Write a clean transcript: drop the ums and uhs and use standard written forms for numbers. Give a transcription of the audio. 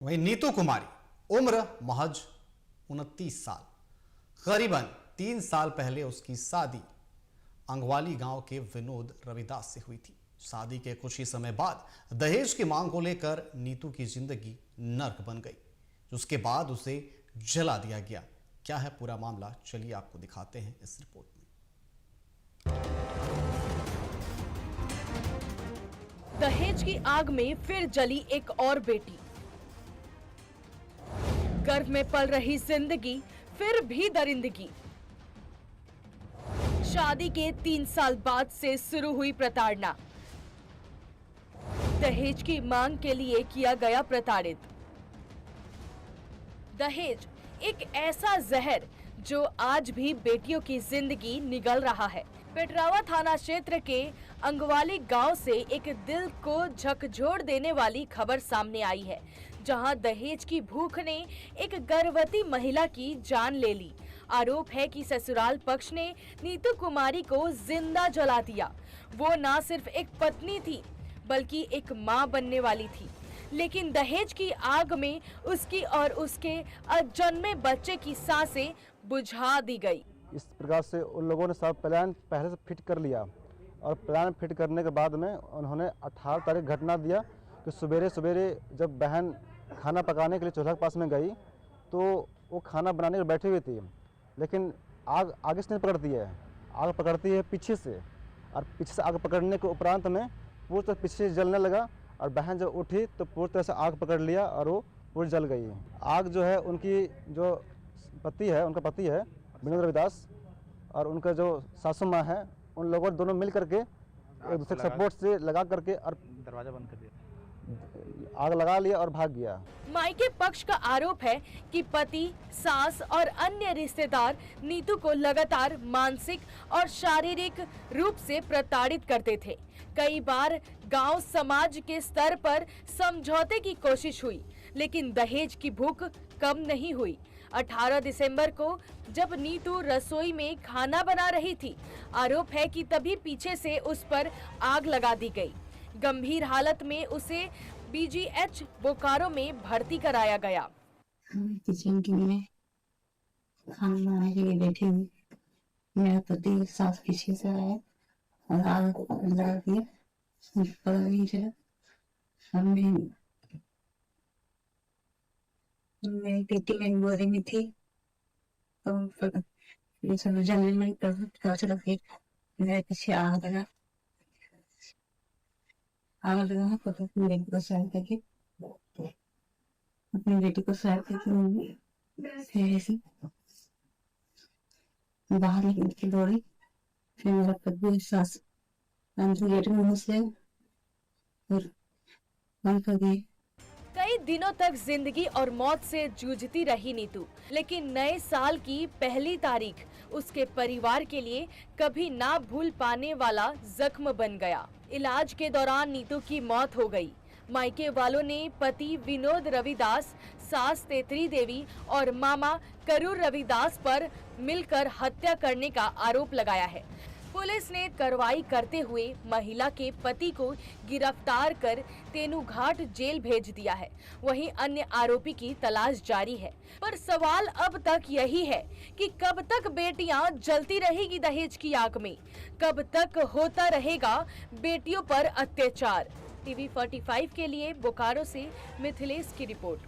वहीं नीतू कुमारी उम्र महज 29 साल, करीबन 3 साल पहले उसकी शादी अंगवाली गांव के विनोद रविदास से हुई थी। शादी के कुछ ही समय बाद दहेज की मांग को लेकर नीतू की जिंदगी नर्क बन गई। उसके बाद उसे जला दिया गया। क्या है पूरा मामला, चलिए आपको दिखाते हैं इस रिपोर्ट में। दहेज की आग में फिर जली एक और बेटी। गर्भ में पल रही जिंदगी फिर भी दरिंदगी। शादी के 3 साल बाद से शुरू हुई प्रताड़ना। दहेज की मांग के लिए किया गया प्रताड़ित। दहेज एक ऐसा जहर जो आज भी बेटियों की जिंदगी निगल रहा है। पेटरावा थाना क्षेत्र के अंगवाली गांव से एक दिल को झकझोर देने वाली खबर सामने आई है, जहां दहेज की भूख ने एक गर्भवती महिला की जान ले ली। आरोप है कि ससुराल पक्ष ने नीतू कुमारी को जिंदा जला दिया। वो न सिर्फ एक पत्नी थी बल्कि एक मां बनने वाली थी, लेकिन दहेज की आग में उसकी और उसके अजन्मे बच्चे की सांसें बुझा दी गई। इस प्रकार से उन लोगों ने सब प्लान पहले से फिट कर लिया और प्लान फिट करने के बाद में उन्होंने 18 तारीख घटना दिया कि सवेरे सवेरे जब बहन खाना पकाने के लिए चूल्हा के पास में गई तो वो खाना बनाने के बैठी हुई थी, लेकिन आग आगे से नहीं पकड़ती है, आग पकड़ती है पीछे से, और पीछे से आग पकड़ने के उपरांत में पूरी तरह पीछे से जलने लगा और बहन जब उठी तो पूरी तरह से आग पकड़ लिया और वो पूरी जल गई। आग जो है उनकी जो पति है, उनका पति है विनोद रविदास, और उनका जो सासू माँ है, उन लोगों दोनों मिल करके एक दूसरे के सपोर्ट से लगा करके और दरवाजा बंद कर दिया, आग लगा लिया और भाग गया। मायके पक्ष का आरोप है कि पति, सास और अन्य रिश्तेदार नीतू को लगातार मानसिक और शारीरिक रूप से प्रताड़ित करते थे। कई बार गांव समाज के स्तर पर समझौते की कोशिश हुई, लेकिन दहेज की भूख कम नहीं हुई। 18 दिसंबर को जब नीतू रसोई में खाना बना रही थी, आरोप है कि तभी पीछे से उस पर आग लगा दी गई। गंभीर हालत में उसे BGH बोकारो में भर्ती कराया गया। किचन में खाना बनाने के लिए बैठी हुई, मेरा पति सास पीछे से आया और आग लगा दिया, पता नहीं चला। मेरी बेटी मेरी गोदी में थी तो ये सब जमीन में पता चला कि मेरे पीछे आग लगा पता बेटी को सहाय करके अपनी बेटी को सहाय करके बाहर निकल के दौड़ी। फिर मेरा पति सास गेट में घुस गए और बंद कर दिए। कई दिनों तक जिंदगी और मौत से जूझती रही नीतू, लेकिन नए साल की पहली तारीख उसके परिवार के लिए कभी ना भूल पाने वाला जख्म बन गया। इलाज के दौरान नीतू की मौत हो गई। मायके वालों ने पति विनोद रविदास, सास तेतरी देवी और मामा करूर रविदास पर मिलकर हत्या करने का आरोप लगाया है। पुलिस ने कार्रवाई करते हुए महिला के पति को गिरफ्तार कर तेनूघाट जेल भेज दिया है। वहीं अन्य आरोपी की तलाश जारी है। पर सवाल अब तक यही है कि कब तक बेटियां जलती रहेगी दहेज की आग में, कब तक होता रहेगा बेटियों पर अत्याचार। TV 45 के लिए बोकारो से मिथिलेश की रिपोर्ट।